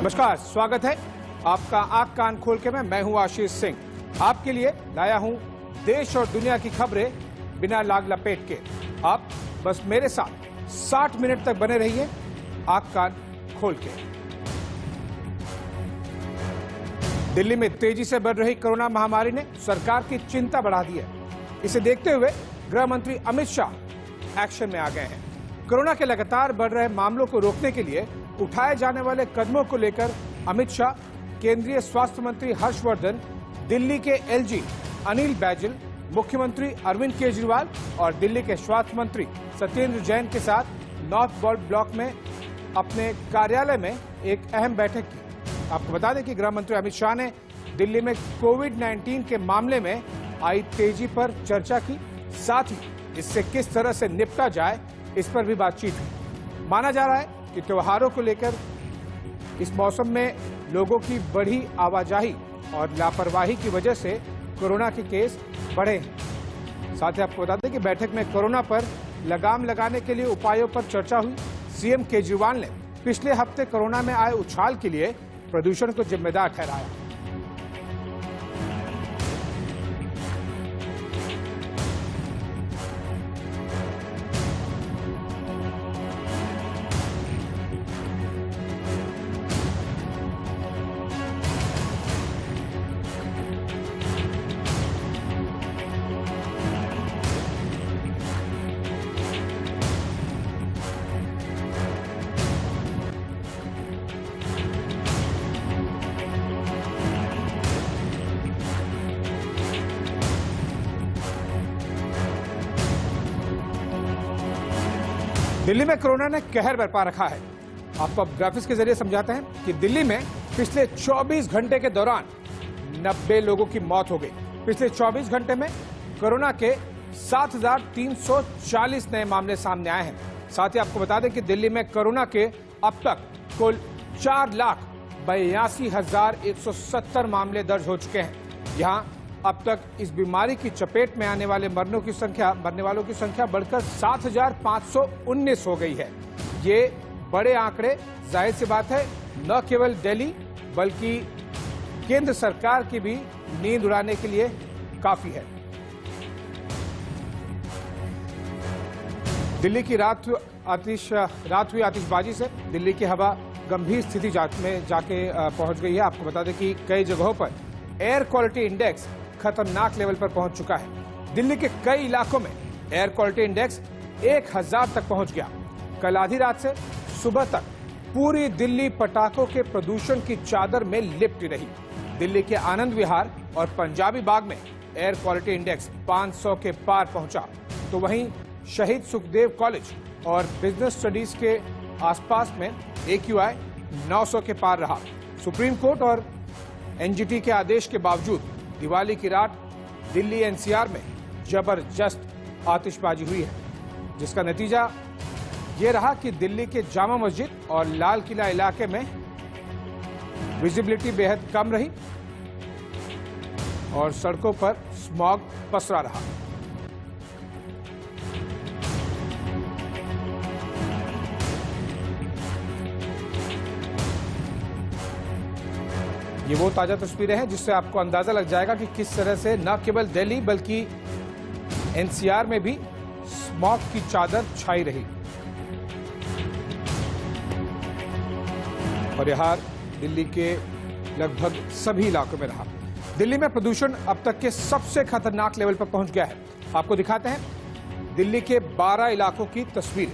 नमस्कार, स्वागत है आपका आंख कान खोल के में। मैं हूं आशीष सिंह। आपके लिए लाया हूं देश और दुनिया की खबरें बिना लाग लपेट के। आप बस मेरे साथ 60 मिनट तक बने रहिए आंख कान खोल के। दिल्ली में तेजी से बढ़ रही कोरोना महामारी ने सरकार की चिंता बढ़ा दी है। इसे देखते हुए गृह मंत्री अमित शाह एक्शन में आ गए हैं। कोरोना के लगातार बढ़ रहे मामलों को रोकने के लिए उठाए जाने वाले कदमों को लेकर अमित शाह, केंद्रीय स्वास्थ्य मंत्री हर्षवर्धन, दिल्ली के एलजी अनिल बैजल, मुख्यमंत्री अरविंद केजरीवाल और दिल्ली के स्वास्थ्य मंत्री सत्येंद्र जैन के साथ नॉर्थ बॉर्ड ब्लॉक में अपने कार्यालय में एक अहम बैठक की। आपको बता दें कि गृह मंत्री अमित शाह ने दिल्ली में कोविड-19 के मामले में आई तेजी पर चर्चा की, साथ ही इससे किस तरह से निपटा जाए इस पर भी बातचीत हुई। माना जा रहा है कि त्योहारों को लेकर इस मौसम में लोगों की बढ़ी आवाजाही और लापरवाही की वजह से कोरोना के केस बढ़े हैं। साथ ही आपको बता दें कि बैठक में कोरोना पर लगाम लगाने के लिए उपायों पर चर्चा हुई। सीएम केजरीवाल ने पिछले हफ्ते कोरोना में आए उछाल के लिए प्रदूषण को जिम्मेदार ठहराया। दिल्ली में कोरोना ने कहर बरपा रखा है। आपको अब ग्राफिक्स के जरिए समझाते हैं कि दिल्ली में पिछले 24 घंटे के दौरान 90 लोगों की मौत हो गई। पिछले 24 घंटे में कोरोना के 7,340 नए मामले सामने आए हैं। साथ ही आपको बता दें कि दिल्ली में कोरोना के अब तक कुल 4,82,170 मामले दर्ज हो चुके हैं। यहां अब तक इस बीमारी की चपेट में आने वाले मरने वालों की संख्या बढ़कर 7,519 हो गई है। ये बड़े आंकड़े जाहिर सी बात है न केवल दिल्ली बल्कि केंद्र सरकार की भी नींद उड़ाने के लिए काफी है। दिल्ली की रात हुई आतिशबाजी से दिल्ली की हवा गंभीर स्थिति में जाके पहुंच गई है। आपको बता दें कि कई जगहों पर एयर क्वालिटी इंडेक्स खतरनाक लेवल पर पहुंच चुका है। दिल्ली के कई इलाकों में एयर क्वालिटी इंडेक्स 1000 तक पहुंच गया। कल आधी रात से सुबह तक पूरी दिल्ली पटाखों के प्रदूषण की चादर में लिपटी रही। दिल्ली के आनंद विहार और पंजाबी बाग में एयर क्वालिटी इंडेक्स 500 के पार पहुंचा, तो वहीं शहीद सुखदेव कॉलेज और बिजनेस स्टडीज के आसपास में AQI 900 के पार रहा। सुप्रीम कोर्ट और एनजीटी के आदेश के बावजूद दिवाली की रात दिल्ली NCR में जबरदस्त आतिशबाजी हुई है, जिसका नतीजा ये रहा कि दिल्ली के जामा मस्जिद और लाल किला इलाके में विजिबिलिटी बेहद कम रही और सड़कों पर स्मॉग पसरा रहा। ये वो ताजा तस्वीरें हैं जिससे आपको अंदाजा लग जाएगा कि किस तरह से न केवल दिल्ली बल्कि NCR में भी स्मॉग की चादर छाई रही। और यह हाल दिल्ली के लगभग सभी इलाकों में रहा। दिल्ली में प्रदूषण अब तक के सबसे खतरनाक लेवल पर पहुंच गया है। आपको दिखाते हैं दिल्ली के 12 इलाकों की तस्वीर।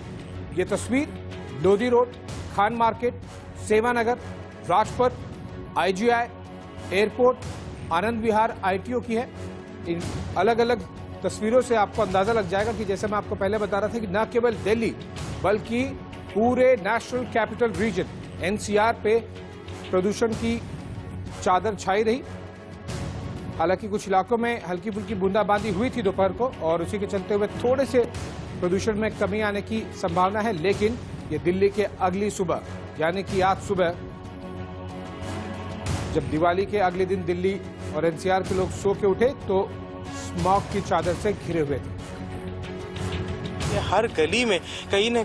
ये तस्वीर Lodhi road, Khan market, Sewanagar, Rajpath, IGI, airport, Anand Vihar ITO की है। इन अलग अलग तस्वीरों से आपको अंदाजा लग जाएगा कि जैसे मैं आपको पहले बता रहा था कि न केवल दिल्ली बल्कि पूरे नेशनल कैपिटल रीजन NCR पे प्रदूषण की चादर छाई रही। हालांकि कुछ इलाकों में हल्की फुल्की बूंदाबांदी हुई थी दोपहर को और उसी के चलते हुए थोड़े से प्रदूषण में कमी आने की संभावना है, लेकिन ये दिल्ली के अगली सुबह यानी कि आज सुबह जब दिवाली के अगले दिन दिल्ली और NCR के लोग सो के उठे तो स्मॉग की चादर से घिरे हुए थे। के हर गली में कहीं ना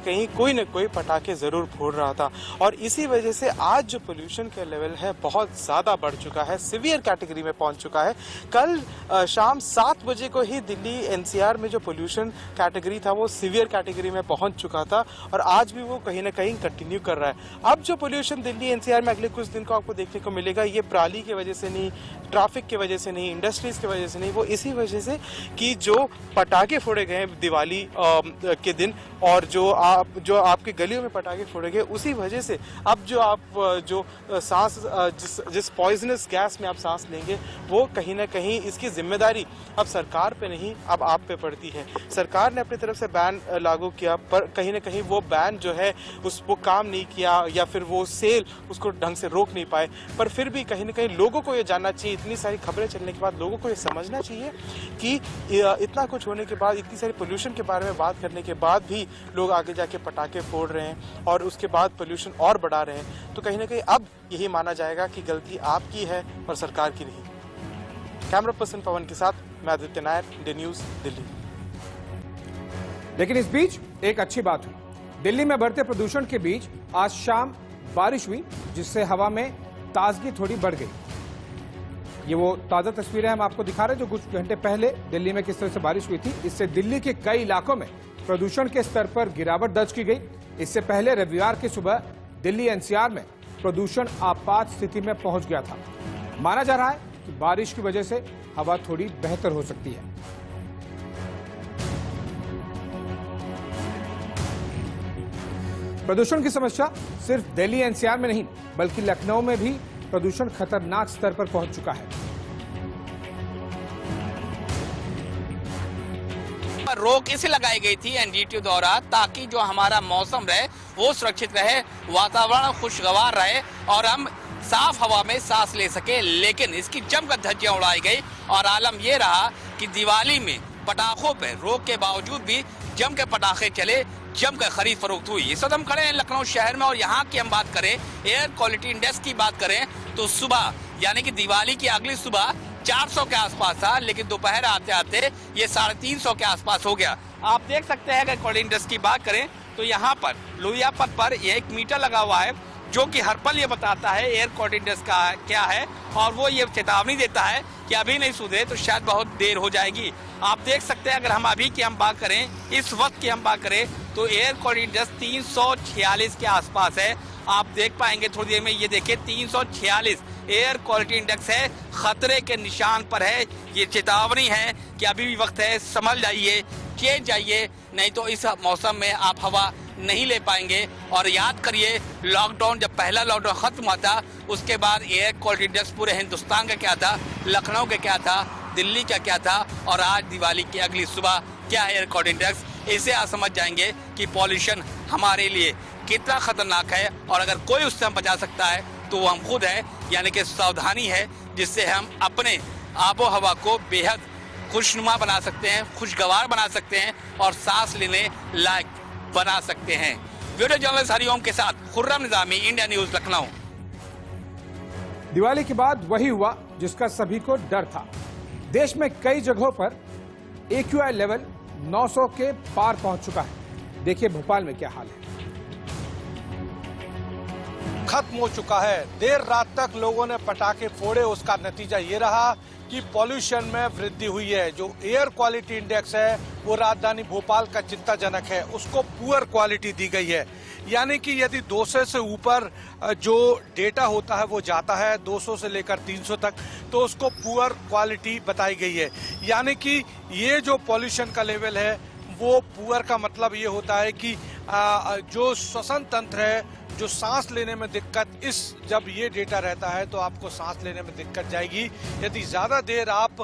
कोई पटाखे ज़रूर फोड़ रहा था और इसी वजह से आज जो पोल्यूशन का लेवल है बहुत ज़्यादा बढ़ चुका है, सीवियर कैटेगरी में पहुंच चुका है। कल शाम 7 बजे को ही दिल्ली एनसीआर में जो पोल्यूशन कैटेगरी था वो सीवियर कैटेगरी में पहुंच चुका था और आज भी वो कहीं ना कहीं कंटिन्यू कर रहा है। अब जो पोल्यूशन दिल्ली एनसीआर में अगले कुछ दिन को आपको देखने को मिलेगा, ये पराली की वजह से नहीं, ट्रैफिक की वजह से नहीं, इंडस्ट्रीज की वजह से नहीं, वो इसी वजह से कि जो पटाखे फोड़े गए दिवाली के दिन और जो आपके गलियों में पटाखे फोड़े गए, उसी वजह से अब जो सांस जिस पॉइजनस गैस में आप सांस लेंगे वो कहीं ना कहीं इसकी जिम्मेदारी अब सरकार पे नहीं, अब आप पे पड़ती है। सरकार ने अपनी तरफ से बैन लागू किया पर कहीं ना कहीं वो बैन जो है वो काम नहीं किया या फिर वो सेल उसको ढंग से रोक नहीं पाए। पर फिर भी कहीं ना कहीं लोगों को ये जानना चाहिए, इतनी सारी खबरें चलने के बाद लोगों को ये समझना चाहिए कि इतना कुछ होने के बाद, इतनी सारी पोल्यूशन के बारे में बात करने के बाद भी लोग आगे जाके पटाखे फोड़ रहे हैं और उसके बाद पोल्यूशन और बढ़ा रहे हैं, तो कहीं ना कहीं अब यही माना जाएगा कि गलती आपकी है और सरकार की नहीं। कैमरा पर्सन पवन के साथ मैं आदित्य नायर, इंडिया न्यूज, दिल्ली। लेकिन इस बीच एक अच्छी बात हुई। दिल्ली में बढ़ते प्रदूषण के बीच आज शाम बारिश हुई जिससे हवा में ताजगी थोड़ी बढ़ गई। ये वो ताजा तस्वीरें हम आपको दिखा रहे हैं जो कुछ घंटे पहले दिल्ली में किस तरह से बारिश हुई थी। इससे दिल्ली के कई इलाकों में प्रदूषण के स्तर पर गिरावट दर्ज की गई। इससे पहले रविवार की सुबह दिल्ली एनसीआर में प्रदूषण आपात स्थिति में पहुंच गया था। माना जा रहा है कि बारिश की वजह से हवा थोड़ी बेहतर हो सकती है। प्रदूषण की समस्या सिर्फ दिल्ली एनसीआर में नहीं बल्कि लखनऊ में भी प्रदूषण खतरनाक स्तर पर पहुंच चुका है। रोक इसे लगाई गई थी एनजीटी द्वारा ताकि जो हमारा मौसम रहे वो सुरक्षित रहे, वातावरण खुशगवार रहे और हम साफ हवा में सांस ले सके। लेकिन इसकी जमकर धज्जियां उड़ाई गई और आलम यह रहा कि दिवाली में पटाखों पे रोक के बावजूद भी जम के पटाखे चले, जम कर खरीद फरोख्त हुई। इस वक्त हम खड़े हैं लखनऊ शहर में और यहाँ की हम बात करें, एयर क्वालिटी इंडेक्स की बात करें तो सुबह यानी कि दिवाली की अगली सुबह 400 के आसपास था, लेकिन दोपहर आते आते ये 350 के आसपास हो गया। आप देख सकते हैं अगर क्वालिटी इंडेक्स की बात करें तो यहाँ पर लोहिया पथ पर 1 मीटर लगा हुआ है जो कि हर पल ये बताता है एयर क्वालिटी इंडेक्स का क्या है और वो ये चेतावनी देता है कि अभी नहीं सुधरे तो शायद बहुत देर हो जाएगी। आप देख सकते हैं अगर हम अभी की हम बात करें, इस वक्त की हम बात करें तो एयर क्वालिटी इंडेक्स 346 के आसपास है। आप देख पाएंगे थोड़ी देर में, ये देखिए 346 एयर क्वालिटी इंडेक्स है, खतरे के निशान पर है। ये चेतावनी है कि अभी भी वक्त है, संभल जाइए, चेत जाइए, नहीं तो इस मौसम में आप हवा नहीं ले पाएंगे। और याद करिए लॉकडाउन, जब पहला लॉकडाउन खत्म हुआ था उसके बाद एयर क्वालिटी इंडेक्स पूरे हिंदुस्तान का क्या था, लखनऊ का क्या था, दिल्ली का क्या था और आज दिवाली की अगली सुबह क्या है एयर क्वालिटी इंडेक्स। इससे आप समझ जाएंगे कि पॉल्यूशन हमारे लिए कितना खतरनाक है और अगर कोई उससे हम बचा सकता है तो वो हम खुद है, यानी कि सावधानी है जिससे हम अपने आबो हवा को बेहद खुशनुमा बना सकते हैं, खुशगवार बना सकते हैं और सांस लेने लायक बना सकते हैं। वीडियो जर्नलिस्ट हरिओम के साथ खुर्रम निजामी, इंडिया न्यूज, लखनऊ। दिवाली के बाद वही हुआ जिसका सभी को डर था। देश में कई जगहों पर AQI लेवल 900 के पार पहुंच चुका है। देखिए भोपाल में क्या हाल है। खत्म हो चुका है। देर रात तक लोगों ने पटाखे फोड़े, उसका नतीजा ये रहा कि पॉल्यूशन में वृद्धि हुई है। जो एयर क्वालिटी इंडेक्स है वो राजधानी भोपाल का चिंताजनक है, उसको पुअर क्वालिटी दी गई है। यानी कि यदि 200 से ऊपर जो डेटा होता है वो जाता है 200 से लेकर 300 तक, तो उसको पुअर क्वालिटी बताई गई है। यानी कि ये जो पॉल्यूशन का लेवल है वो पुअर का मतलब ये होता है कि जो श्वसन तंत्र है, जो सांस लेने में दिक्कत, जब ये डेटा रहता है तो आपको सांस लेने में दिक्कत जाएगी। यदि ज़्यादा देर आप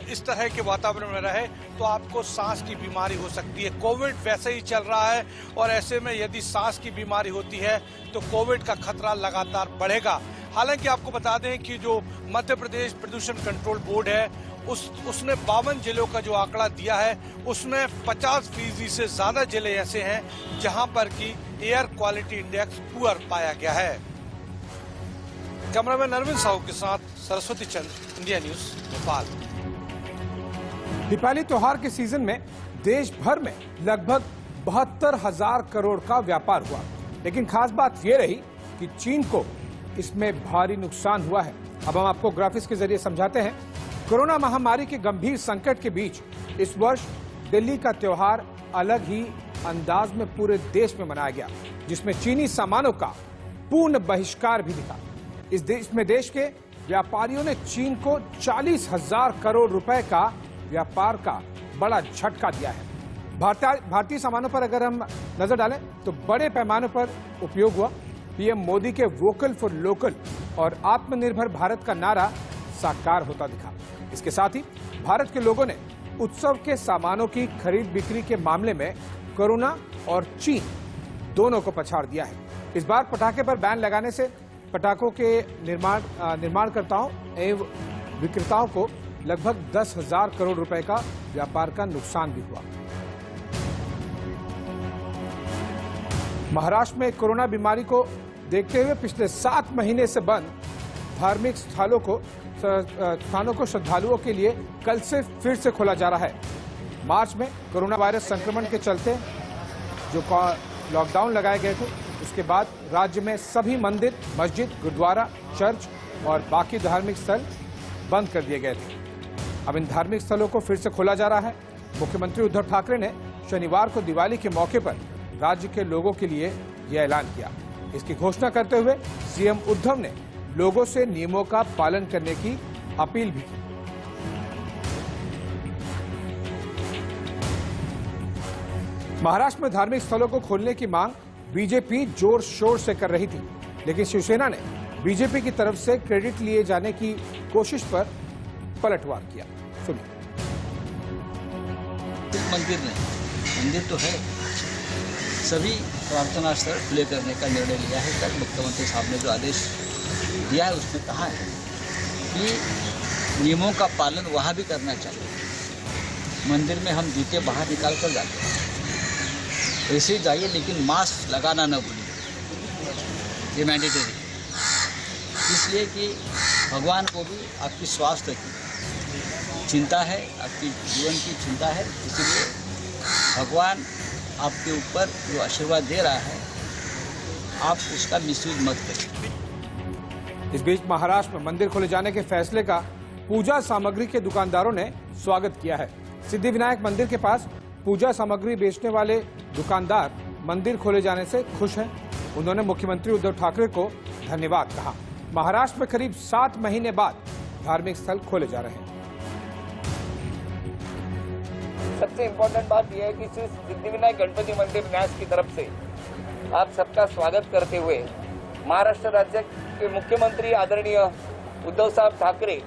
इस तरह के वातावरण में रहे तो आपको सांस की बीमारी हो सकती है। कोविड वैसे ही चल रहा है और ऐसे में यदि सांस की बीमारी होती है तो कोविड का खतरा लगातार बढ़ेगा। हालांकि आपको बता दें कि जो मध्य प्रदेश प्रदूषण कंट्रोल बोर्ड है उसने 52 जिलों का जो आंकड़ा दिया है उसमें 50% से ज्यादा जिले ऐसे हैं जहां पर कि एयर क्वालिटी इंडेक्स पुअर पाया गया है। कैमरामैन अरविंद साहू के साथ सरस्वती चंद, इंडिया न्यूज, भोपाल। दीपावली त्योहार के सीजन में देश भर में लगभग 72,000 करोड़ का व्यापार हुआ। लेकिन खास बात यह रही कि चीन को इसमें भारी नुकसान हुआ है। अब हम आपको ग्राफिक्स के जरिए समझाते हैं। कोरोना महामारी के गंभीर संकट के बीच इस वर्ष दिल्ली का त्योहार अलग ही अंदाज में पूरे देश में मनाया गया, जिसमें चीनी सामानों का पूर्ण बहिष्कार भी दिखा। देश के व्यापारियों ने चीन को 40,000 करोड़ रुपए का व्यापार का बड़ा झटका दिया है। भारतीय सामानों पर अगर हम नजर डालें तो बड़े पैमाने पर उपयोग हुआ। पीएम मोदी के वोकल फॉर लोकल और आत्मनिर्भर भारत का नारा साकार होता दिखा। इसके साथ ही भारत के लोगों ने उत्सव के सामानों की खरीद बिक्री के मामले में कोरोना और चीन दोनों को पछाड़ दिया है। इस बार पटाखे पर बैन लगाने से पटाखों के निर्माणकर्ताओं एवं विक्रेताओं को लगभग 10,000 करोड़ रुपए का व्यापार का नुकसान भी हुआ। महाराष्ट्र में कोरोना बीमारी को देखते हुए पिछले 7 महीने से बंद धार्मिक स्थानों को श्रद्धालुओं के लिए कल से फिर से खोला जा रहा है। मार्च में कोरोना वायरस संक्रमण के चलते जो लॉकडाउन लगाए गए थे, उसके बाद राज्य में सभी मंदिर, मस्जिद, गुरुद्वारा, चर्च और बाकी धार्मिक स्थल बंद कर दिए गए थे। अब इन धार्मिक स्थलों को फिर से खोला जा रहा है। मुख्यमंत्री उद्धव ठाकरे ने शनिवार को दिवाली के मौके पर राज्य के लोगों के लिए यह ऐलान किया। इसकी घोषणा करते हुए सीएम उद्धव ने लोगों से नियमों का पालन करने की अपील भी की। महाराष्ट्र में धार्मिक स्थलों को खोलने की मांग बीजेपी जोर शोर से कर रही थी, लेकिन शिवसेना ने बीजेपी की तरफ से क्रेडिट लिए जाने की कोशिश पर पलटवार किया। सुनिए। मंदिर तो है, सभी प्रार्थना स्थल खुले करने का निर्णय लिया है। कल मुख्यमंत्री साहब ने जो आदेश दिया है उसमें कहा है कि नियमों का पालन वहाँ भी करना चाहिए। मंदिर में हम जूते बाहर निकाल कर जाते हैं, ऐसे ही जाइए, लेकिन मास्क लगाना न भूलिए, ये मैंडेटरी। इसलिए कि भगवान को भी आपकी स्वास्थ्य की चिंता है, आपकी जीवन की चिंता है, इसलिए भगवान आपके ऊपर जो आशीर्वाद दे रहा है, आप उसका मिसयूज मत करिए। इस बीच महाराष्ट्र में मंदिर खोले जाने के फैसले का पूजा सामग्री के दुकानदारों ने स्वागत किया है। सिद्धिविनायक मंदिर के पास पूजा सामग्री बेचने वाले दुकानदार मंदिर खोले जाने से खुश हैं। उन्होंने मुख्यमंत्री उद्धव ठाकरे को धन्यवाद कहा। महाराष्ट्र में करीब 7 महीने बाद धार्मिक स्थल खोले जा रहे हैं। सबसे इम्पोर्टेंट बात यह है कि सिद्धिविनायक गणपति मंदिर न्यास की तरफ से आप सबका स्वागत करते हुए महाराष्ट्र राज्य के मुख्यमंत्री आदरणीय उद्धव साहब ठाकरे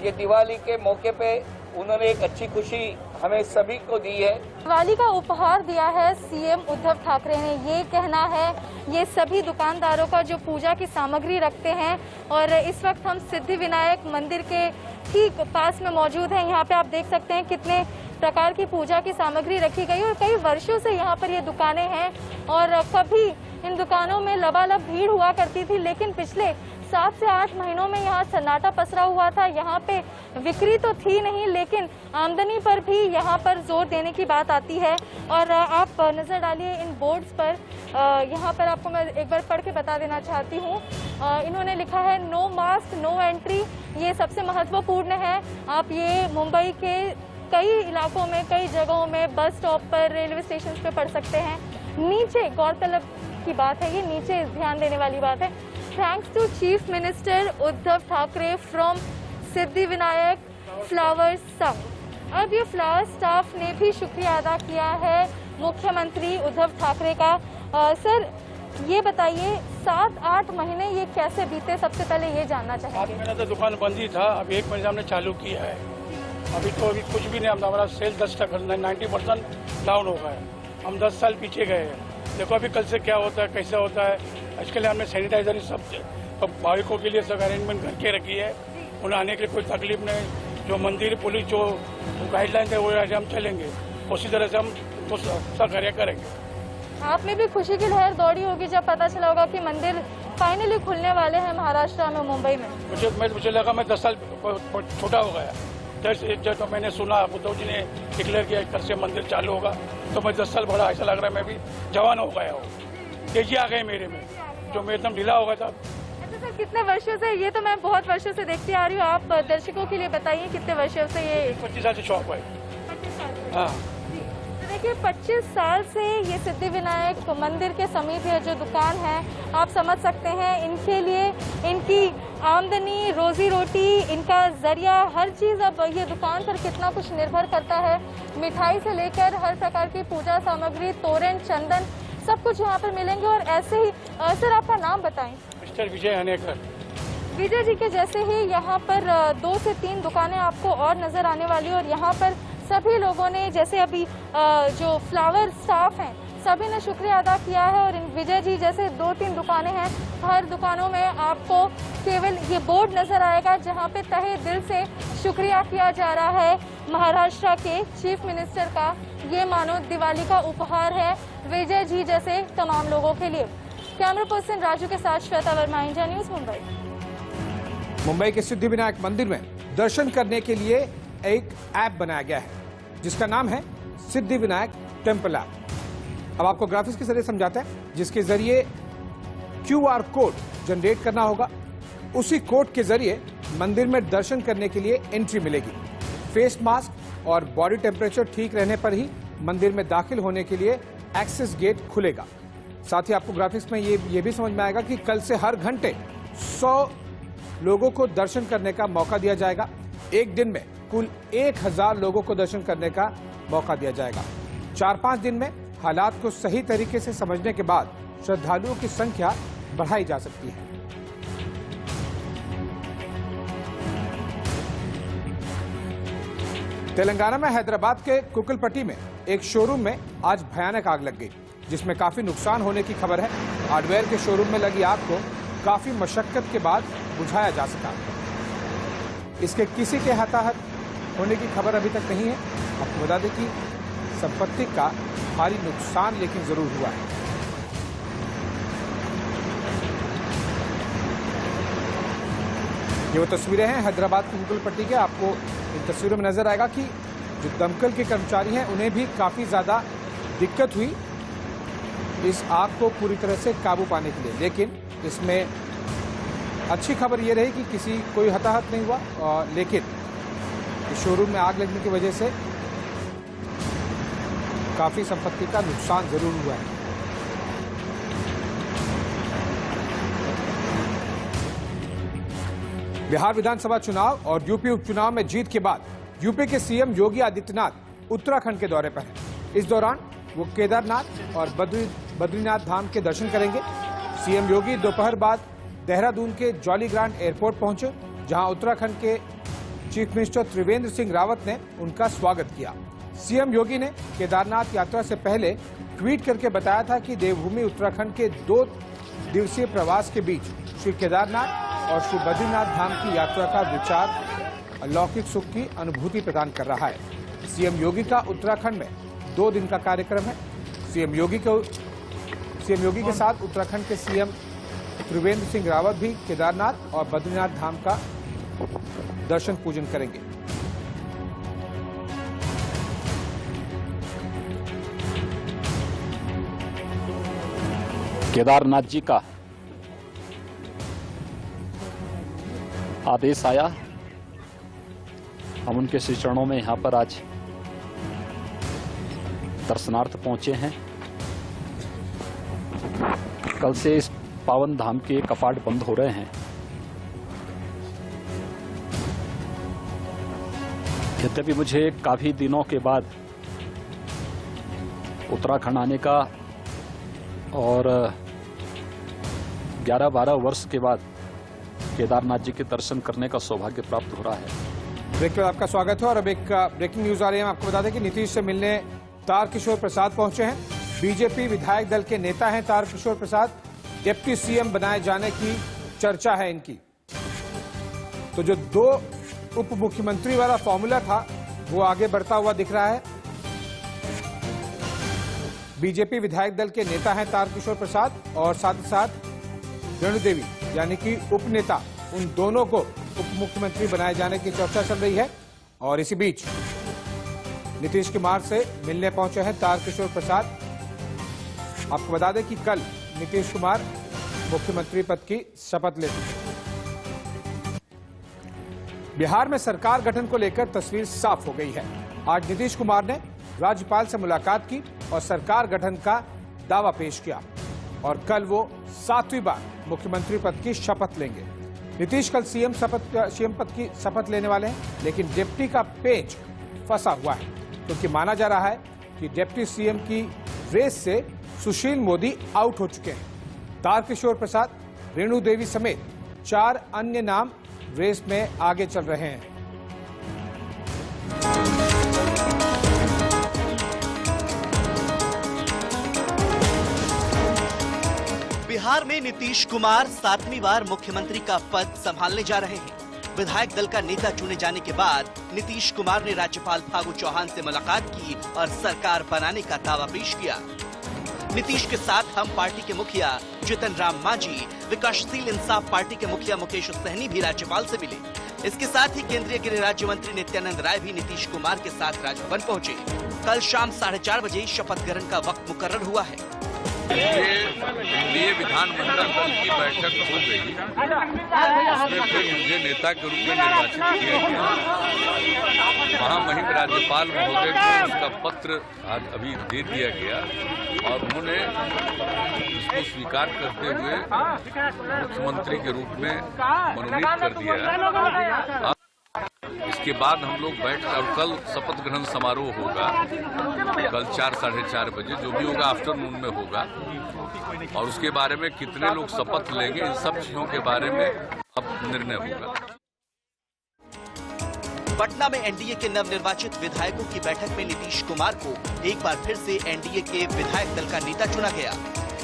ये दिवाली के मौके पे उन्होंने एक अच्छी खुशी हमें सभी को दी है। दिवाली का उपहार दिया है सीएम उद्धव ठाकरे ने। ये कहना है ये सभी दुकानदारों का जो पूजा की सामग्री रखते हैं। और इस वक्त हम सिद्धिविनायक मंदिर के ठीक पास में मौजूद हैं। यहाँ पे आप देख सकते हैं कितने प्रकार की पूजा की सामग्री रखी गई और कई वर्षों से यहाँ पर ये दुकानें हैं और कभी इन दुकानों में लबालब भीड़ हुआ करती थी, लेकिन पिछले 7 से 8 महीनों में यहाँ सन्नाटा पसरा हुआ था। यहाँ पे बिक्री तो थी नहीं, लेकिन आमदनी पर भी यहाँ पर जोर देने की बात आती है। और आप नज़र डालिए इन बोर्ड्स पर, यहाँ पर आपको मैं एक बार पढ़ के बता देना चाहती हूँ। इन्होंने लिखा है नो मास्क नो एंट्री। ये सबसे महत्वपूर्ण है। आप ये मुंबई के कई इलाकों में, कई जगहों में, बस स्टॉप पर, रेलवे स्टेशन पे पढ़ सकते हैं। नीचे गौरतलब की बात है, ये नीचे ध्यान देने वाली बात है। Thanks to chief minister Uddhav Thackeray from Siddhivinayak flowers Sangh. अब ये फ्लावर स्टाफ ने भी शुक्रिया अदा किया है मुख्यमंत्री उद्धव ठाकरे का। सर ये बताइए 7-8 महीने ये कैसे बीते, सबसे पहले ये जानना चाहिए। 8 महीने तो दुकान बंद ही था, अब 1 महीने हमने चालू किया है। अभी कुछ भी नहीं, हमारा सेल 10% 90% डाउन हो गया है। हम 10 साल पीछे गए हैं। देखो अभी कल से क्या होता है, कैसे होता है। इसके लिए हमने सैनिटाइजर सब भाविकों के लिए सब अरेंजमेंट करके रखी है। उन्हें आने के लिए कोई तकलीफ नहीं। जो मंदिर पुलिस जो गाइडलाइन है वो हम चलेंगे, उसी तरह से हम सब कार्य करेंगे। आप में भी खुशी की लहर दौड़ी होगी जब पता चला होगा कि मंदिर फाइनली खुलने वाले हैं महाराष्ट्र में, मुंबई में। मुझे लगा मैं 10 साल छोटा हो गया। जब मैंने सुना उद्धव जी ने डिक्लेयर किया कल से मंदिर चालू होगा, तो मैं 10 साल बड़ा ऐसा लग रहा है मैं भी जवान हो गया हूँ। तेजी आ गई मेरे में, जो मैं एकदम ढीला हो गया था। अच्छा सर, कितने वर्षों से, ये तो मैं बहुत वर्षों से देखती आ रही हूँ, आप दर्शकों के लिए बताइए कितने वर्षों से ये 25 साल से शौक है। 25 साल से। हाँ, तो देखिए 25 साल से ये सिद्धि विनायक मंदिर के समीप ये जो दुकान है, आप समझ सकते हैं इनके लिए इनकी आमदनी, रोजी रोटी, इनका जरिया, हर चीज़ अब ये दुकान पर कितना कुछ निर्भर करता है। मिठाई से लेकर हर प्रकार की पूजा सामग्री, तोरण, चंदन, सब कुछ यहाँ पर मिलेंगे। और ऐसे ही सर आपका नाम बताएं। मिस्टर विजय हनेकर। विजय जी के जैसे ही यहाँ पर 2 से 3 दुकानें आपको और नजर आने वाली, और यहाँ पर सभी लोगों ने, जैसे अभी जो फ्लावर स्टाफ हैं, सभी ने शुक्रिया अदा किया है। और इन विजय जी जैसे 2-3 दुकानें हैं, हर दुकानों में आपको केवल ये बोर्ड नजर आएगा जहाँ पे तहे दिल से शुक्रिया किया जा रहा है महाराष्ट्र के चीफ मिनिस्टर का। ये मानो दिवाली का उपहार है विजय जी जैसे तमाम लोगों के लिए। कैमरा पर्सन राजू के साथ श्वेता वर्मा, इंडिया न्यूज, मुंबई। मुंबई के सिद्धि विनायक मंदिर में दर्शन करने के लिए एक ऐप बनाया गया है जिसका नाम है सिद्धि विनायक टेम्पल ऐप। अब आपको ग्राफिक्स के जरिए समझाते हैं, जिसके जरिए QR कोड जनरेट करना होगा। उसी कोड के जरिए मंदिर में दर्शन करने के लिए एंट्री मिलेगी। फेस मास्क और बॉडी टेम्परेचर ठीक रहने पर ही मंदिर में दाखिल होने के लिए एक्सेस गेट खुलेगा। साथ ही आपको ग्राफिक्स में ये भी समझ में आएगा कि कल से हर घंटे 100 लोगों को दर्शन करने का मौका दिया जाएगा। एक दिन में कुल 1000 लोगों को दर्शन करने का मौका दिया जाएगा। 4-5 दिन में हालात को सही तरीके से समझने के बाद श्रद्धालुओं की संख्या बढ़ाई जा सकती है। तेलंगाना में हैदराबाद के कुकलपट्टी में एक शोरूम में आज भयानक आग लग गई, जिसमें काफी नुकसान होने की खबर है। हार्डवेयर के शोरूम में लगी आग को काफी मशक्कत के बाद बुझाया जा सका। इसके किसी के हताहत होने की खबर अभी तक नहीं है। आपको बता दें कि संपत्ति का भारी नुकसान लेकिन जरूर हुआ है। ये वो तस्वीरें हैं हैदराबाद की कुकलपट्टी के। आपको इन तस्वीरों में नजर आएगा कि जो दमकल के कर्मचारी हैं उन्हें भी काफी ज्यादा दिक्कत हुई इस आग को पूरी तरह से काबू पाने के लिए, लेकिन इसमें अच्छी खबर ये रही कि कोई हताहत नहीं हुआ, लेकिन शोरूम में आग लगने की वजह से काफी संपत्ति का नुकसान जरूर हुआ है। बिहार विधानसभा चुनाव और यूपी उपचुनाव में जीत के बाद यूपी के सीएम योगी आदित्यनाथ उत्तराखंड के दौरे पर हैं। इस दौरान वो केदारनाथ और बद्रीनाथ धाम के दर्शन करेंगे। सीएम योगी दोपहर बाद देहरादून के जॉली ग्रांट एयरपोर्ट पहुंचे, जहां उत्तराखंड के चीफ मिनिस्टर त्रिवेंद्र सिंह रावत ने उनका स्वागत किया। सीएम योगी ने केदारनाथ यात्रा से पहले ट्वीट करके बताया था कि देवभूमि उत्तराखंड के 2 दिवसीय प्रवास के बीच श्री केदारनाथ और श्री बद्रीनाथ धाम की यात्रा का विचार अलौकिक सुख की अनुभूति प्रदान कर रहा है। सीएम योगी का उत्तराखंड में 2 दिन का कार्यक्रम है। सीएम योगी के साथ उत्तराखंड के सीएम त्रिवेंद्र सिंह रावत भी केदारनाथ और बद्रीनाथ धाम का दर्शन पूजन करेंगे। केदारनाथ जी का आदेश आया, हम उनके श्री चरणों में यहाँ पर आज दर्शनार्थ पहुंचे हैं। कल से इस पावन धाम के कपाट बंद हो रहे हैं। यद्यपि मुझे काफी दिनों के बाद उत्तराखंड आने का और 11-12 वर्ष के बाद केदारनाथ जी के दर्शन करने का सौभाग्य प्राप्त हो रहा है। ब्रेक के बाद आपका स्वागत है और अब एक ब्रेकिंग न्यूज आ रही है। आपको बता दें कि नीतीश से मिलने तारकिशोर प्रसाद पहुंचे हैं। बीजेपी विधायक दल के नेता हैं तारकिशोर प्रसाद। डिप्टी सीएम बनाए जाने की चर्चा है इनकी। तो जो 2 उप मुख्यमंत्री वाला फॉर्मूला था वो आगे बढ़ता हुआ दिख रहा है। बीजेपी विधायक दल के नेता हैं तारकिशोर प्रसाद और साथ ही साथ रेणु देवी यानी कि उप नेता, उन दोनों को उप मुख्यमंत्री बनाए जाने की चर्चा चल रही है। और इसी बीच नीतीश कुमार से मिलने पहुंचे हैं तारकिशोर प्रसाद। आपको बता दें कि कल नीतीश कुमार मुख्यमंत्री पद की शपथ लेते हैं। बिहार में सरकार गठन को लेकर तस्वीर साफ हो गई है। आज नीतीश कुमार ने राज्यपाल से मुलाकात की और सरकार गठन का दावा पेश किया और कल वो 7वीं बार मुख्यमंत्री पद की शपथ लेंगे। नीतीश कल सीएम पद की शपथ लेने वाले हैं, लेकिन डिप्टी का पेच फंसा हुआ है क्योंकि माना जा रहा है कि डिप्टी सीएम की रेस से सुशील मोदी आउट हो चुके हैं। तारकिशोर प्रसाद, रेणु देवी समेत 4 अन्य नाम रेस में आगे चल रहे हैं। बिहार में नीतीश कुमार 7वीं बार मुख्यमंत्री का पद संभालने जा रहे हैं। विधायक दल का नेता चुने जाने के बाद नीतीश कुमार ने राज्यपाल फागू चौहान से मुलाकात की और सरकार बनाने का दावा पेश किया। नीतीश के साथ हम पार्टी के मुखिया जितन राम मांझी, विकासशील इंसाफ पार्टी के मुखिया मुकेश सहनी भी राज्यपाल से मिले। इसके साथ ही केंद्रीय गृह राज्य मंत्री नित्यानंद राय भी नीतीश कुमार के साथ राजभवन पहुंचे। कल शाम 4:30 बजे शपथ ग्रहण का वक्त मुकर्रर हुआ है। ये विधानमंडल दल की बैठक हो गई, उसमें फिर मुझे नेता के रूप में निर्वाचित किया गया। महामहिम राज्यपाल महोदय को उसका पत्र आज अभी दे दिया गया और उन्होंने इसको स्वीकार करते हुए मुख्यमंत्री के रूप में मनोनीत कर दिया। इसके बाद हम लोग बैठकर कल शपथ ग्रहण समारोह होगा, कल 4 साढ़े 4 बजे, जो भी होगा आफ्टरनून में होगा और उसके बारे में कितने लोग शपथ लेंगे, इन सब चीजों के बारे में अब निर्णय होगा। पटना में एनडीए के नवनिर्वाचित विधायकों की बैठक में नीतीश कुमार को एक बार फिर से एनडीए के विधायक दल का नेता चुना गया।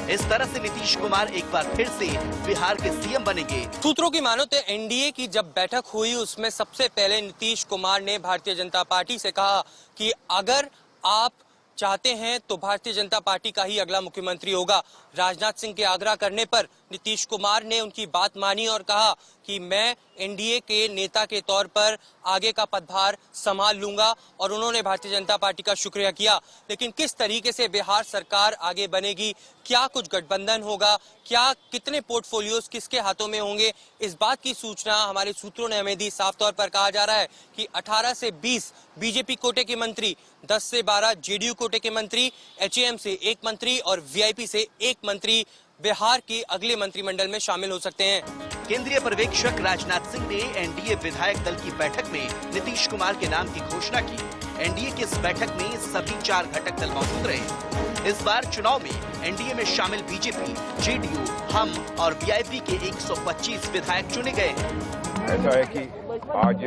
इस तरह से नीतीश कुमार एक बार फिर से बिहार के सीएम बनेंगे। सूत्रों की मानो तो एनडीए की जब बैठक हुई उसमें सबसे पहले नीतीश कुमार ने भारतीय जनता पार्टी से कहा कि अगर आप चाहते हैं तो भारतीय जनता पार्टी का ही अगला मुख्यमंत्री होगा। राजनाथ सिंह के आग्रह करने पर नीतीश कुमार ने उनकी बात मानी और कहा कि मैं एनडीए के नेता के तौर पर आगे का पदभार संभाल लूंगा और उन्होंने भारतीय जनता पार्टी का शुक्रिया किया। लेकिन किस तरीके से बिहार सरकार आगे बनेगी, क्या कुछ गठबंधन होगा, क्या कितने पोर्टफोलियोज किसके हाथों में होंगे, इस बात की सूचना हमारे सूत्रों ने हमें दी। साफ तौर पर कहा जा रहा है कि 18 से 20 बीजेपी कोटे के मंत्री, 10 से 12 जेडीयू कोटे के मंत्री, एचएएम से 1 मंत्री और वीआईपी से 1 मंत्री बिहार के अगले मंत्रिमंडल में शामिल हो सकते हैं। केंद्रीय पर्यवेक्षक राजनाथ सिंह ने एनडीए विधायक दल की बैठक में नीतीश कुमार के नाम की घोषणा की। एनडीए की इस बैठक में सभी 4 घटक दल मौजूद रहे। इस बार चुनाव में एनडीए में शामिल बीजेपी, जेडीयू, हम और वीआईपी के 125 विधायक चुने गए हैं। ऐसा है कि आज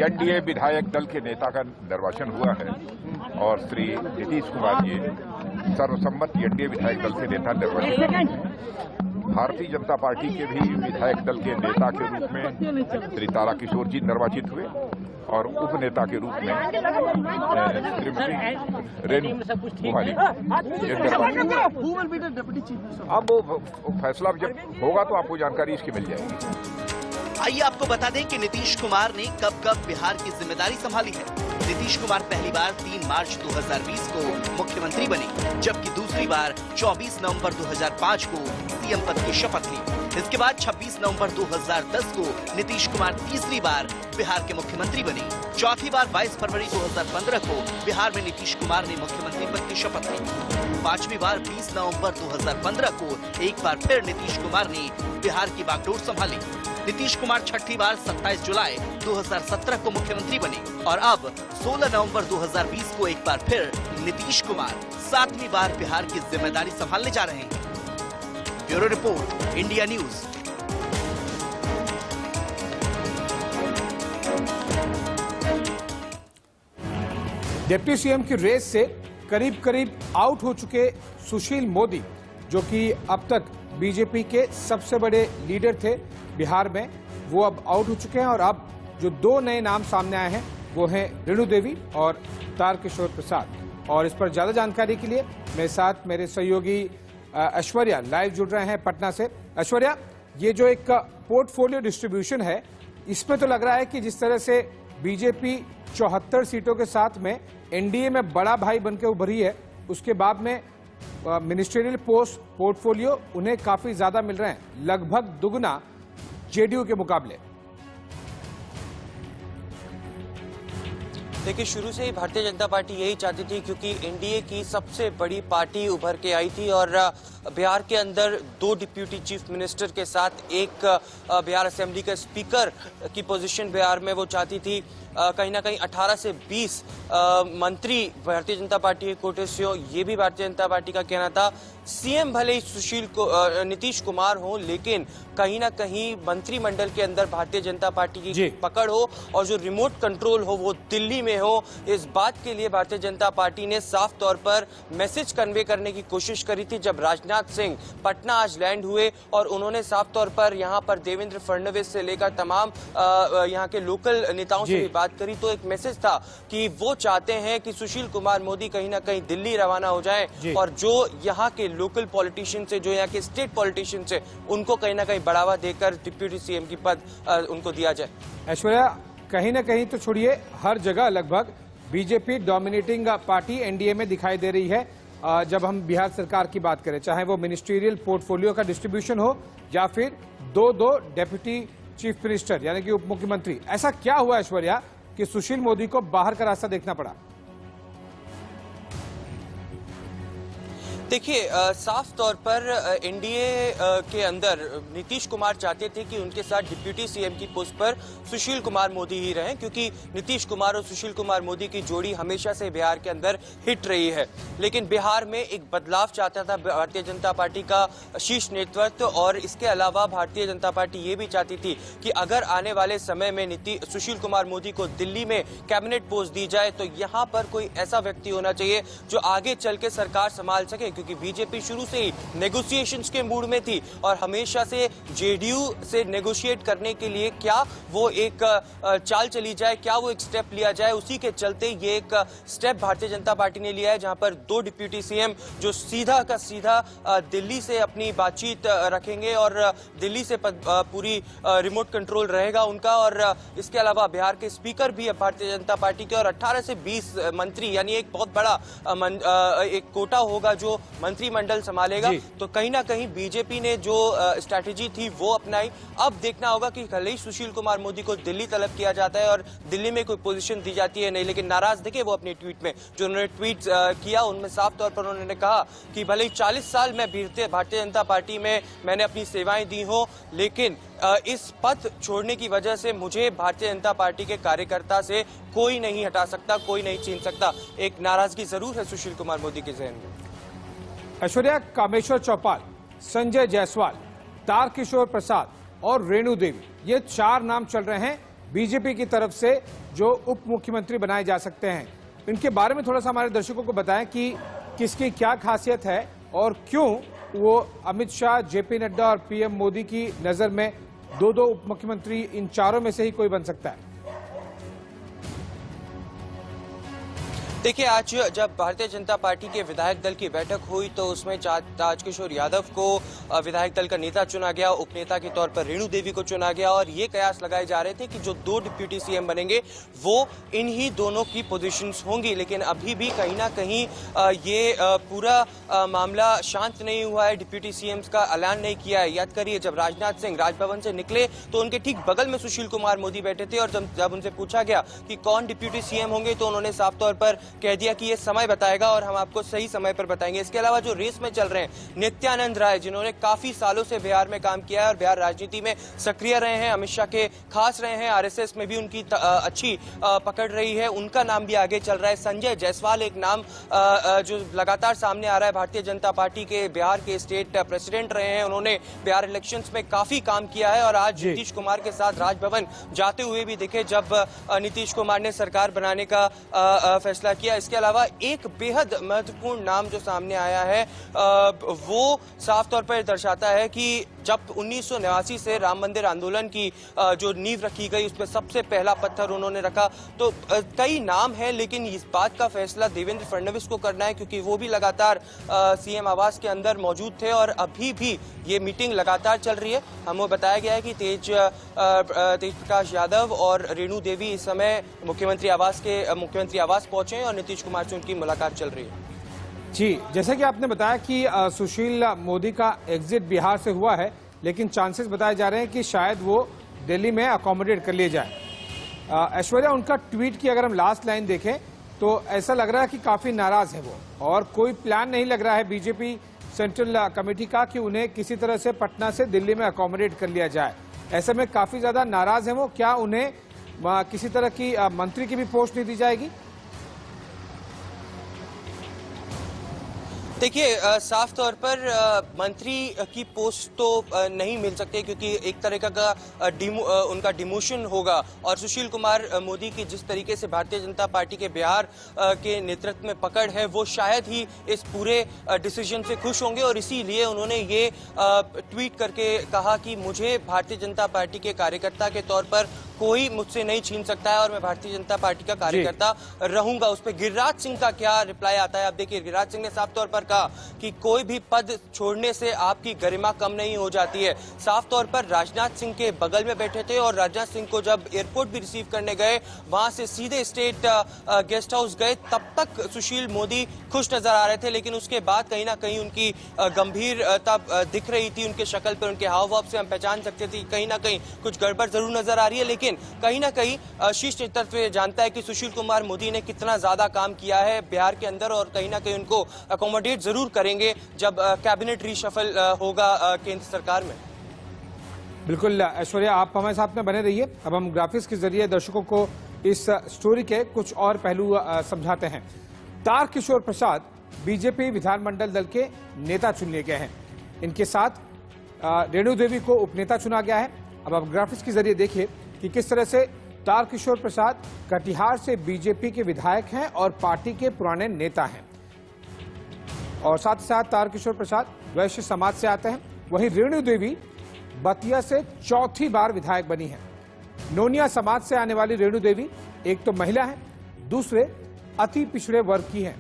एनडीए विधायक दल के नेता का निर्वाचन हुआ है और श्री नीतीश कुमार जी सर्वसम्मत एनडीए विधायक दल से नेता निर्वाचित। भारतीय जनता पार्टी के भी विधायक दल के नेता के रूप में श्री तारकिशोर जी निर्वाचित हुए और उप नेता के रूप में श्रीमती रेणु कुमारी अब वो फैसला जब होगा तो आपको जानकारी इसकी मिल जाएगी। आइए आपको बता दें कि नीतीश कुमार ने कब कब बिहार की जिम्मेदारी संभाली है। नीतीश कुमार पहली बार 3 मार्च 2020 को मुख्यमंत्री बने, जबकि दूसरी बार 24 नवंबर 2005 को सीएम पद की शपथ ली। इसके बाद 26 नवंबर 2010 को नीतीश कुमार तीसरी बार बिहार के मुख्यमंत्री बने। चौथी बार 22 फरवरी 2015 को बिहार में नीतीश कुमार ने मुख्यमंत्री पद की शपथ ली। 5वीं बार 20 नवंबर 2015 को एक बार फिर नीतीश कुमार ने बिहार की बागडोर संभाली। नीतीश कुमार 6ठी बार 27 जुलाई 2017 को मुख्यमंत्री बने और अब 16 नवंबर 2020 को एक बार फिर नीतीश कुमार 7वीं बार बिहार की जिम्मेदारी संभालने जा रहे हैं। Bureau report, India news. Deputy CM की रेस से करीब करीब आउट हो चुके सुशील मोदी, जो कि अब तक बीजेपी के सबसे बड़े लीडर थे बिहार में, वो अब आउट हो चुके हैं और अब जो 2 नए नाम सामने आए हैं वो हैं रेणु देवी और तारकिशोर प्रसाद। और इस पर ज्यादा जानकारी के लिए मेरे साथ मेरे सहयोगी ऐश्वर्या लाइव जुड़ रहे हैं पटना से। ऐश्वर्या, ये जो एक पोर्टफोलियो डिस्ट्रीब्यूशन है इसमें तो लग रहा है कि जिस तरह से बीजेपी 74 सीटों के साथ में एनडीए में बड़ा भाई बनकर उभरी है, उसके बाद में मिनिस्ट्रियल पोस्ट पोर्टफोलियो उन्हें काफी ज्यादा मिल रहे हैं, लगभग दुगना जेडीयू के मुकाबले। देखिए, शुरू से ही भारतीय जनता पार्टी यही चाहती थी, क्योंकि एनडीए की सबसे बड़ी पार्टी उभर के आई थी और बिहार के अंदर 2 डिप्यूटी चीफ मिनिस्टर के साथ एक बिहार असेंबली का स्पीकर की पोजीशन बिहार में वो चाहती थी। कहीं ना कहीं 18 से 20 मंत्री भारतीय जनता पार्टी के कोटे से हो, ये भी भारतीय जनता पार्टी का कहना था। सीएम भले ही नीतीश कुमार हो, लेकिन कहीं ना कहीं मंत्रिमंडल के अंदर भारतीय जनता पार्टी की पकड़ हो और जो रिमोट कंट्रोल हो वो दिल्ली में हो। इस बात के लिए भारतीय जनता पार्टी ने साफ तौर पर मैसेज कन्वे करने की कोशिश करी थी। जब राजनाथ सिंह पटना आज लैंड हुए और उन्होंने साफ तौर पर यहाँ पर देवेंद्र फडणवीस से लेकर तमाम यहाँ के लोकल नेताओं से भी बात करी, तो एक मैसेज था कि वो चाहते हैं कि सुशील कुमार मोदी कहीं ना कहीं दिल्ली रवाना हो जाएं और जो यहाँ के लोकल पॉलिटिशियन से, जो यहाँ के स्टेट पॉलिटिशियन से, उनको कहीं ना कहीं बढ़ावा देकर डिप्यूटी सीएम की पद उनको दिया जाए। ऐश्वर्या, कहीं ना कहीं तो छोड़िए, हर जगह लगभग बीजेपी डोमिनेटिंग पार्टी एनडीए में दिखाई दे रही है। जब हम बिहार सरकार की बात करें, चाहे वो मिनिस्ट्रियल पोर्टफोलियो का डिस्ट्रीब्यूशन हो या फिर 2 डेप्यूटी चीफ मिनिस्टर यानी कि उप मुख्यमंत्री, ऐसा क्या हुआ ऐश्वर्या कि सुशील मोदी को बाहर का रास्ता देखना पड़ा? देखिए, साफ तौर पर एनडीए के अंदर नीतीश कुमार चाहते थे कि उनके साथ डिप्यूटी सीएम की पोस्ट पर सुशील कुमार मोदी ही रहें, क्योंकि नीतीश कुमार और सुशील कुमार मोदी की जोड़ी हमेशा से बिहार के अंदर हिट रही है। लेकिन बिहार में एक बदलाव चाहता था भारतीय जनता पार्टी का शीर्ष नेतृत्व, और इसके अलावा भारतीय जनता पार्टी ये भी चाहती थी कि अगर आने वाले समय में सुशील कुमार मोदी को दिल्ली में कैबिनेट पोस्ट दी जाए तो यहाँ पर कोई ऐसा व्यक्ति होना चाहिए जो आगे चल के सरकार संभाल सके, क्योंकि बीजेपी शुरू से ही नेगोशिएशंस के मूड में थी और हमेशा से जेडीयू से नेगोशिएट करने के लिए क्या वो एक चाल चली जाए, क्या वो एक स्टेप लिया जाए, उसी के चलते ये एक स्टेप भारतीय जनता पार्टी ने लिया है, जहां पर 2 डिप्यूटी सीएम जो सीधा का सीधा दिल्ली से अपनी बातचीत रखेंगे और दिल्ली से पूरी रिमोट कंट्रोल रहेगा उनका। और इसके अलावा बिहार के स्पीकर भी है भारतीय जनता पार्टी के, और 18 से 20 मंत्री, यानी एक बहुत बड़ा एक कोटा होगा जो मंत्रिमंडल संभालेगा। तो कहीं ना कहीं बीजेपी ने जो स्ट्रैटेजी थी वो अपनाई। अब देखना होगा कि भले ही सुशील कुमार मोदी को दिल्ली तलब किया जाता है और दिल्ली में कोई पोजीशन दी जाती है नहीं, लेकिन नाराज देखे वो अपने ट्वीट में, जो उन्होंने ट्वीट किया उनमें साफ तौर पर उन्होंने कहा कि भले ही 40 साल में भारतीय जनता पार्टी में मैंने अपनी सेवाएं दी हो, लेकिन इस पद छोड़ने की वजह से मुझे भारतीय जनता पार्टी के कार्यकर्ता से कोई नहीं हटा सकता, कोई नहीं छीन सकता। एक नाराजगी जरूर है सुशील कुमार मोदी के जहन में। ऐश्वर्या, कामेश्वर चौपाल, संजय जायसवाल, तारकिशोर प्रसाद और रेणु देवी, ये 4 नाम चल रहे हैं बीजेपी की तरफ से जो उप मुख्यमंत्री बनाए जा सकते हैं। इनके बारे में थोड़ा सा हमारे दर्शकों को बताएं कि किसकी क्या खासियत है और क्यों वो अमित शाह, जेपी नड्डा और पीएम मोदी की नजर में 2 उप मुख्यमंत्री, इन चारों में से ही कोई बन सकता है। देखिए, आज जब भारतीय जनता पार्टी के विधायक दल की बैठक हुई तो उसमें ताजकिशोर यादव को विधायक दल का नेता चुना गया, उपनेता के तौर पर रेणु देवी को चुना गया, और ये कयास लगाए जा रहे थे कि जो 2 डिप्यूटी सीएम बनेंगे वो इन्हीं दोनों की पोजीशंस होंगी। लेकिन अभी भी कहीं ना कहीं ये पूरा मामला शांत नहीं हुआ है, डिप्यूटी सीएम्स का ऐलान नहीं किया है। याद करिए, जब राजनाथ सिंह राजभवन से निकले तो उनके ठीक बगल में सुशील कुमार मोदी बैठे थे, और जब उनसे पूछा गया कि कौन डिप्यूटी सीएम होंगे तो उन्होंने साफ तौर पर कह दिया कि ये समय बताएगा और हम आपको सही समय पर बताएंगे। इसके अलावा जो रेस में चल रहे हैं नित्यानंद राय, जिन्होंने काफी सालों से बिहार में काम किया है और बिहार राजनीति में सक्रिय रहे हैं, अमित शाह के खास रहे हैं, आरएसएस में भी उनकी अच्छी पकड़ रही है, उनका नाम भी आगे चल रहा है। संजय जायसवाल एक नाम जो लगातार सामने आ रहा है, भारतीय जनता पार्टी के बिहार के स्टेट प्रेसिडेंट रहे हैं, उन्होंने बिहार इलेक्शंस में काफी काम किया है और आज नीतीश कुमार के साथ राजभवन जाते हुए भी दिखे। जब नीतीश कुमार ने सरकार बनाने का फैसला किया। इसके अलावा एक बेहद महत्वपूर्ण नाम जो सामने आया है वो साफ तौर पर दर्शाता है कि जब 1989 से राम मंदिर आंदोलन की जो नींव रखी गई उसमें सबसे पहला पत्थर उन्होंने रखा। तो कई नाम हैं, लेकिन इस बात का फैसला देवेंद्र फडणवीस को करना है, क्योंकि वो भी लगातार सीएम आवास के अंदर मौजूद थे और अभी भी ये मीटिंग लगातार चल रही है। हमें बताया गया है कि तेज प्रकाश यादव और रेणु देवी इस समय मुख्यमंत्री आवास पहुंचे हैं और नीतीश कुमार से उनकी मुलाकात चल रही है। जी, जैसे कि आपने बताया कि सुशील मोदी का एग्जिट बिहार से हुआ है, लेकिन चांसेस बताए जा रहे हैं कि शायद वो दिल्ली में अकोमोडेट कर लिए जाए। ऐश्वर्या, उनका ट्वीट की अगर हम लास्ट लाइन देखें तो ऐसा लग रहा है कि काफी नाराज है वो, और कोई प्लान नहीं लग रहा है बीजेपी सेंट्रल कमेटी का कि उन्हें किसी तरह से पटना से दिल्ली में अकोमोडेट कर लिया जाए। ऐसे में काफी ज्यादा नाराज है वो। क्या उन्हें किसी तरह की मंत्री की भी पोस्ट नहीं दी जाएगी? देखिए, साफ तौर पर मंत्री की पोस्ट तो नहीं मिल सकती, क्योंकि एक तरह का उनका डिमोशन होगा। और सुशील कुमार मोदी की जिस तरीके से भारतीय जनता पार्टी के बिहार के नेतृत्व में पकड़ है, वो शायद ही इस पूरे डिसीजन से खुश होंगे, और इसीलिए उन्होंने ये ट्वीट करके कहा कि मुझे भारतीय जनता पार्टी के कार्यकर्ता के तौर पर कोई मुझसे नहीं छीन सकता है और मैं भारतीय जनता पार्टी का कार्यकर्ता रहूंगा। उस पर गिरिराज सिंह का क्या रिप्लाई आता है, आप देखिए। गिरिराज सिंह ने साफ तौर पर कहा कि कोई भी पद छोड़ने से आपकी गरिमा कम नहीं हो जाती है। साफ तौर पर राजनाथ सिंह के बगल में बैठे थे और राजनाथ सिंह को जब एयरपोर्ट भी रिसीव करने गए, वहां से सीधे स्टेट गेस्ट हाउस गए, तब तक सुशील मोदी खुश नजर आ रहे थे, लेकिन उसके बाद कहीं ना कहीं उनकी गंभीरता दिख रही थी उनके शक्ल पर, उनके हाव भाव से हम पहचान सकते थे कहीं ना कहीं कुछ गड़बड़ जरूर नजर आ रही है। लेकिन कहीं ना कहीं शीर्ष नेतृत्व जानता है कि सुशील कुमार मोदी ने कितना ज्यादा काम किया है बिहार के अंदर, और कहीं ना कहीं उनको अकोमोडेट जरूर करेंगे जब कैबिनेट रीशफल होगा केंद्र सरकार में। बिल्कुल ऐश्वर्या, आप हमारे साथ में बने रहिए। अब हम ग्राफिक्स के जरिए दर्शकों को इस स्टोरी के कुछ और पहलू समझाते हैं। तारकिशोर प्रसाद बीजेपी विधानमंडल दल के नेता चुन लिए गए हैं। इनके साथ रेणु देवी को उपनेता चुना गया है। अब आप ग्राफिक्स के जरिए देखिए कि किस तरह से तारकिशोर प्रसाद कटिहार से बीजेपी के विधायक हैं और पार्टी के पुराने नेता हैं, और साथ ही साथ तारकिशोर प्रसाद वैश्य समाज से आते हैं। वहीं रेणु देवी बतिया से चौथी बार विधायक बनी है। नोनिया समाज से आने वाली रेणु देवी एक तो महिला है, दूसरे अति पिछड़े वर्ग की हैं।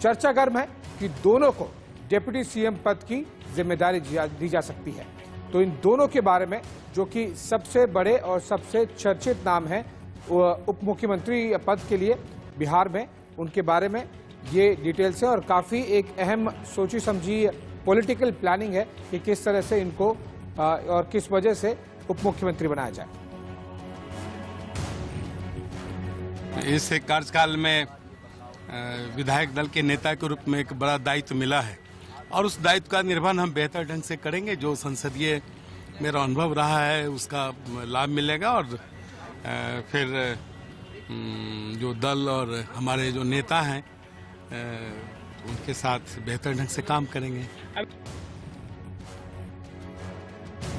चर्चा गर्म है कि दोनों को डिप्टी सीएम पद की जिम्मेदारी दी जा सकती है। तो इन दोनों के बारे में, जो कि सबसे बड़े और सबसे चर्चित नाम है उप मुख्यमंत्री पद के लिए बिहार में, उनके बारे में ये डिटेल्स है, और काफी एक अहम सोची समझी पॉलिटिकल प्लानिंग है कि किस तरह से इनको और किस वजह से उप मुख्यमंत्री बनाया जाए। इस कार्यकाल में विधायक दल के नेता के रूप में एक बड़ा दायित्व मिला है, और उस दायित्व का निर्वहन हम बेहतर ढंग से करेंगे। जो संसदीय मेरा अनुभव रहा है उसका लाभ मिलेगा, और फिर जो दल और हमारे जो नेता हैं उनके साथ बेहतर ढंग से काम करेंगे।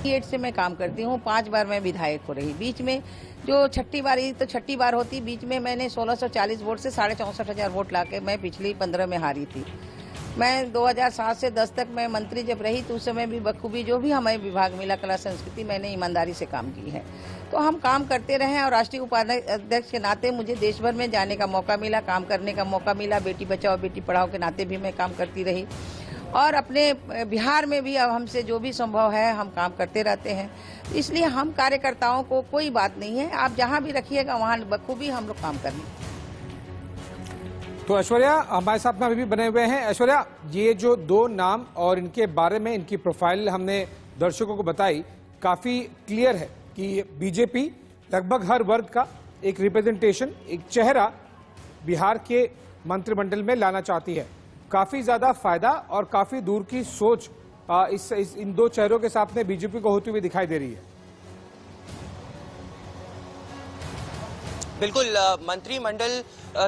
8 से मैं काम करती हूँ, 5 बार मैं विधायक हो रही। बीच में जो छठी बार होती, बीच में मैंने 1640 वोट से 64,500 वोट लाके मैं पिछली 15 में हारी थी। मैं 2007 से 10 तक मैं मंत्री जब रही तो उस समय भी बखूबी जो भी हमें विभाग मिला कला संस्कृति, मैंने ईमानदारी से काम की है। तो हम काम करते रहे, और राष्ट्रीय उपाध्यक्ष के नाते मुझे देश भर में जाने का मौका मिला, काम करने का मौका मिला। बेटी बचाओ बेटी पढ़ाओ के नाते भी मैं काम करती रही, और अपने बिहार में भी अब हमसे जो भी संभव है हम काम करते रहते हैं। इसलिए हम कार्यकर्ताओं को कोई बात नहीं है, आप जहाँ भी रखिएगा वहाँ बखूबी हम लोग काम करेंगे। तो ऐश्वर्या हमारे साथ में अभी भी बने हुए हैं। ऐश्वर्या, ये जो 2 नाम और इनके बारे में इनकी प्रोफाइल हमने दर्शकों को बताई, काफी क्लियर है कि बीजेपी लगभग हर वर्ग का एक रिप्रेजेंटेशन, एक चेहरा बिहार के मंत्रिमंडल में लाना चाहती है। काफी ज्यादा फायदा और काफी दूर की सोच इन 2 चेहरों के साथ में बीजेपी को होती हुई दिखाई दे रही है। बिल्कुल, मंत्रिमंडल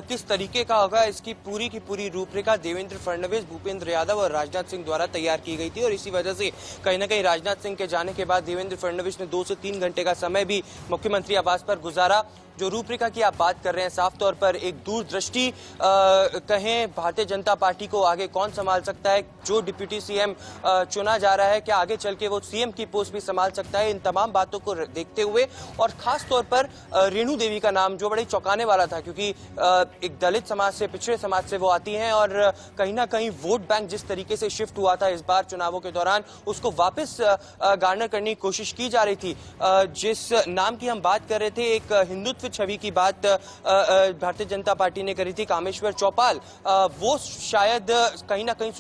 किस तरीके का होगा इसकी पूरी रूपरेखा देवेंद्र फडणवीस, भूपेंद्र यादव और राजनाथ सिंह द्वारा तैयार की गई थी, और इसी वजह से कहीं ना कहीं राजनाथ सिंह के जाने के बाद देवेंद्र फडणवीस ने 2 से 3 घंटे का समय भी मुख्यमंत्री आवास पर गुजारा। जो रूपरेखा की आप बात कर रहे हैं, साफ तौर पर एक दूरदृष्टि कहें भारतीय जनता पार्टी को आगे कौन संभाल सकता है, जो डिप्टी सीएम चुना जा रहा है क्या आगे चल के वो सीएम की पोस्ट भी संभाल सकता है, इन तमाम बातों को देखते हुए और खास तौर पर रेणु देवी का नाम जो बड़ी चौंकाने वाला था, क्योंकि एक दलित समाज से, पिछड़े समाज से वो आती हैं और कहीं ना कहीं वोट बैंक जिस तरीके से शिफ्ट हुआ था इस बार चुनावों के दौरान, उसको वापस गार्नर करने की कोशिश की जा रही थी। जिस नाम की हम बात कर रहे थे, एक हिंदुत्व छवि की बात भारतीय जनता पार्टी ने करी थी, कामेश्वर चौपाल, वो शायद कहीं ना कहीं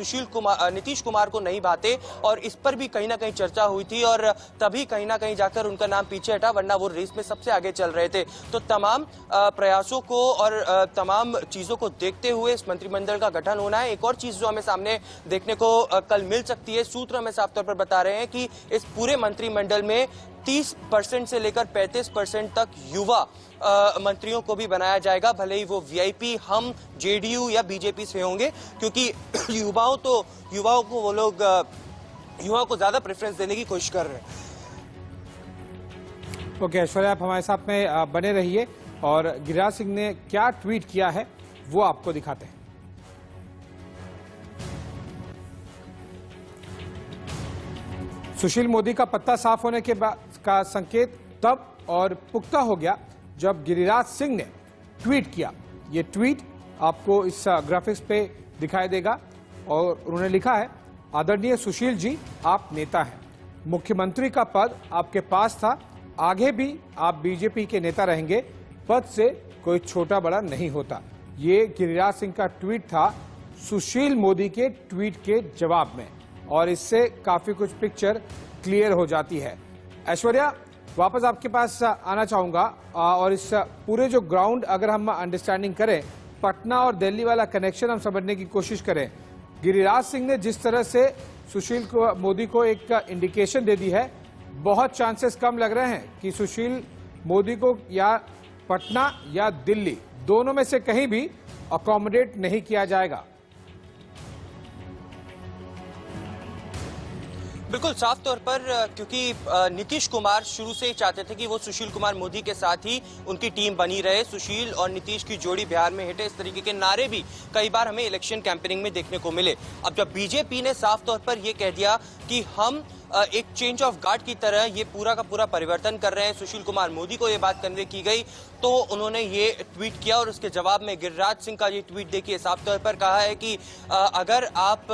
नीतीश कुमार को नहीं भाते और इस पर भी कहीं ना कहीं चर्चा हुई थी और तभी कहीं ना कहीं जाकर उनका नाम पीछे हटा, वरना वो रेस में सबसे आगे चल रहे थे। तो तमाम प्रयासों को और तमाम चीजों को देखते हुए इस मंत्रिमंडल का गठन होना है। एक और चीज जो हमें सामने देखने को कल मिल सकती है, सूत्र हमें साफ तौर पर बता रहे हैं कि इस पूरे मंत्रिमंडल में 30% से लेकर 35% तक युवा मंत्रियों को भी बनाया जाएगा, भले ही वो वीआईपी, हम, जेडीयू या बीजेपी से होंगे, क्योंकि युवाओं को वो लोग युवाओं को ज्यादा प्रेफरेंस देने की कोशिश कर रहे हैं। ओके ऐश्वर्या, आप हमारे साथ में बने रहिए और गिरिराज सिंह ने क्या ट्वीट किया है वो आपको दिखाते हैं। सुशील मोदी का पत्ता साफ होने के बाद का संकेत तब और पुख्ता हो गया जब गिरिराज सिंह ने ट्वीट किया। ये ट्वीट आपको इस ग्राफिक्स पे दिखाई देगा और उन्होंने लिखा है, आदरणीय सुशील जी, आप नेता हैं, मुख्यमंत्री का पद आपके पास था, आगे भी आप बीजेपी के नेता रहेंगे, पद से कोई छोटा बड़ा नहीं होता। ये गिरिराज सिंह का ट्वीट था सुशील मोदी के ट्वीट के जवाब में और इससे काफी कुछ पिक्चर क्लियर हो जाती है। ऐश्वर्या, वापस आपके पास आना चाहूंगा और इस पूरे जो ग्राउंड अगर हम अंडरस्टैंडिंग करें, पटना और दिल्ली वाला कनेक्शन हम समझने की कोशिश करें, गिरिराज सिंह ने जिस तरह से सुशील मोदी को एक इंडिकेशन दे दी है, बहुत चांसेस कम लग रहे हैं कि सुशील मोदी को या पटना या दिल्ली दोनों में से कहीं भी अकोमोडेट नहीं किया जाएगा। बिल्कुल साफ तौर पर, क्योंकि नीतीश कुमार शुरू से ही चाहते थे कि वो सुशील कुमार मोदी के साथ ही उनकी टीम बनी रहे, सुशील और नीतीश की जोड़ी बिहार में हिटे, इस तरीके के नारे भी कई बार हमें इलेक्शन कैंपेनिंग में देखने को मिले। अब जब बीजेपी ने साफ तौर पर ये कह दिया कि हम एक चेंज ऑफ गार्ड की तरह ये पूरा का पूरा परिवर्तन कर रहे हैं, सुशील कुमार मोदी को ये बात कन्वे की गई, तो उन्होंने ये ट्वीट किया और उसके जवाब में गिरिराज सिंह का ये ट्वीट देखिए, साफ तौर पर कहा है कि अगर आप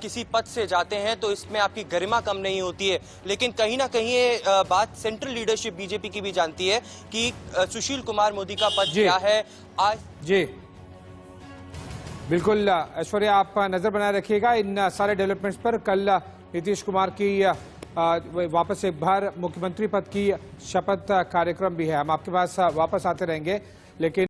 किसी पद से जाते हैं तो इसमें आपकी गरिमा कम नहीं होती है। लेकिन कहीं ना कहीं ये बात सेंट्रल लीडरशिप बीजेपी की भी जानती है कि सुशील कुमार मोदी का पद क्या है आज। जी बिल्कुल ऐश्वर्या, आप नजर बनाए रखिएगा इन सारे डेवलपमेंट्स पर। कल नीतीश कुमार की वापस एक बार मुख्यमंत्री पद की शपथ कार्यक्रम भी है, हम आपके पास वापस आते रहेंगे, लेकिन